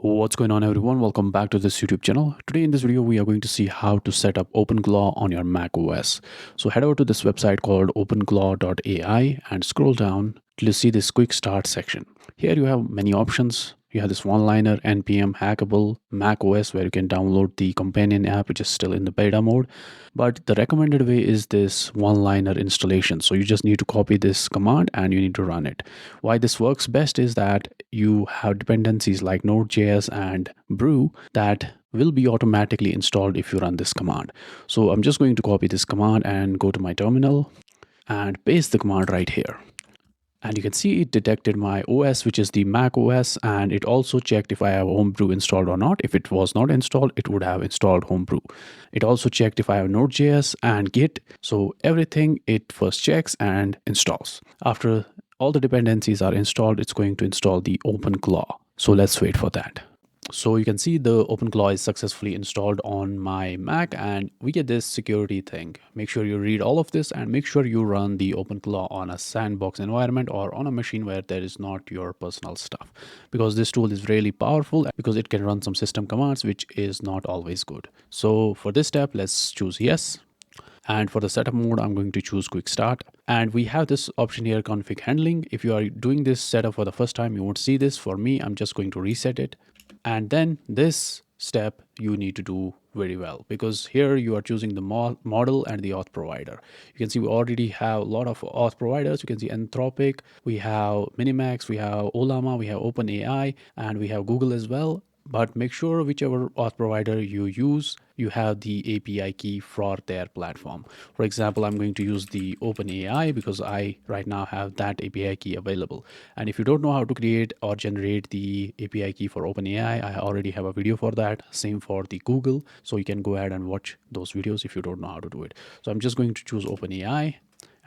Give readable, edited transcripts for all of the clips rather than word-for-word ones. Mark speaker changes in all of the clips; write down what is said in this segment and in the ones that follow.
Speaker 1: What's going on, everyone? Welcome back to this YouTube channel. Today in this video we are going to see how to set up OpenClaw on your Mac OS. So head over to this website called openclaw.ai and scroll down till you see this quick start section. Here you have many options. You have this one-liner, npm, hackable, Mac OS, where you can download the companion app which is still in the beta mode. But the recommended way is this one-liner installation. So you just need to copy this command and you need to run it. Why this works best is that you have dependencies like Node.js and Brew that will be automatically installed if you run this command. So I'm just going to copy this command and go to my terminal and paste the command right here. And you can see it detected my OS, which is the Mac OS, and it also checked if I have Homebrew installed or not. If it was not installed, it would have installed Homebrew. It also checked if I have Node.js and Git. So everything it first checks and installs. After all the dependencies are installed, it's going to install the OpenClaw. So let's wait for that. So you can see the OpenClaw is successfully installed on my Mac, and we get this security thing. Make sure you read all of this and make sure you run the OpenClaw on a sandbox environment or on a machine where there is not your personal stuff, because this tool is really powerful because it can run some system commands, which is not always good. So for this step, let's choose yes. And for the setup mode, I'm going to choose quick start. And we have this option here, config handling. If you are doing this setup for the first time, you won't see this. For me, I'm just going to reset it. And then this step you need to do very well, because here you are choosing the model and the auth provider. You can see we already have a lot of auth providers. You can see Anthropic, we have Minimax, we have Olama, we have OpenAI, and we have Google as well. But make sure whichever auth provider you use, you have the API key for their platform. For example, I'm going to use the OpenAI because I right now have that API key available. And if you don't know how to create or generate the API key for OpenAI, I already have a video for that. Same for the Google. So you can go ahead and watch those videos if you don't know how to do it. So I'm just going to choose OpenAI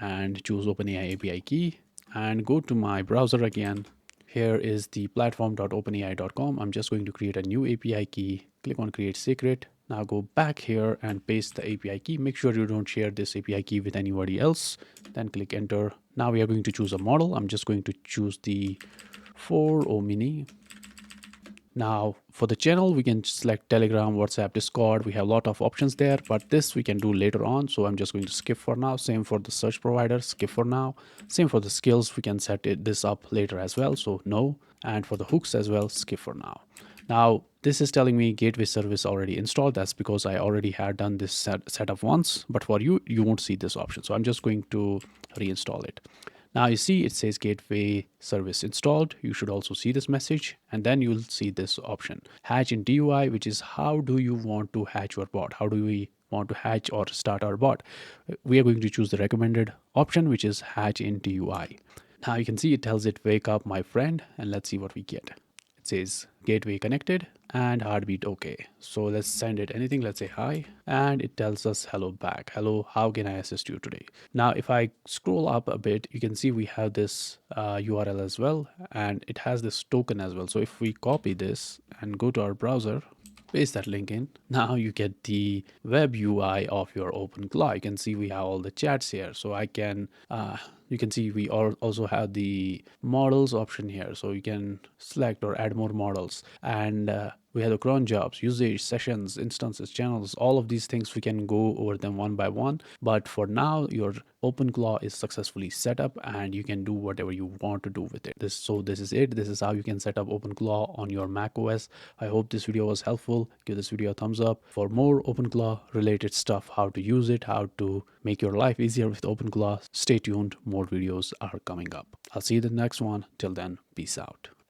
Speaker 1: and choose OpenAI API key and go to my browser again. Here is the platform.openai.com. I'm just going to create a new API key. Click on create secret. Now go back here and paste the API key. Make sure you don't share this API key with anybody else. Then click enter. Now we are going to choose a model. I'm just going to choose the 4O mini. Now for the channel, we can select Telegram, WhatsApp, Discord. We have a lot of options there, but this we can do later on. So I'm just going to skip for now. Same for the search provider, skip for now. Same for the skills, we can set this up later as well. So no. And for the hooks as well, skip for now. Now this is telling me gateway service already installed. That's because I already had done this setup once, but for you, you won't see this option. So I'm just going to reinstall it. Now you see it says gateway service installed. You should also see this message, and then you'll see this option, hatch in DUI, which is how do you want to hatch your bot? How do we want to hatch or start our bot? We are going to choose the recommended option, which is hatch in DUI. Now you can see it tells it wake up my friend, and let's see what we get. It says gateway connected and heartbeat okay. So let's send it anything. Let's say hi, and it tells us hello back. Hello, how can I assist you today? Now if I scroll up a bit, you can see we have this URL as well, and it has this token as well. So if we copy this and go to our browser, paste that link in, now you get the web UI of your OpenClaw. You can see we have all the chats here. So I can you can see we also have the models option here, so you can select or add more models. And we have the cron jobs, usage, sessions, instances, channels, all of these things. We can go over them one by one, but for now your OpenClaw is successfully set up and you can do whatever you want to do with it. This is it. This is how you can set up OpenClaw on your Mac OS. I hope this video was helpful. Give this video a thumbs up. For more OpenClaw related stuff, how to use it, how to make your life easier with OpenClaw, stay tuned. More videos are coming up. I'll see you in the next one. Till then, peace out.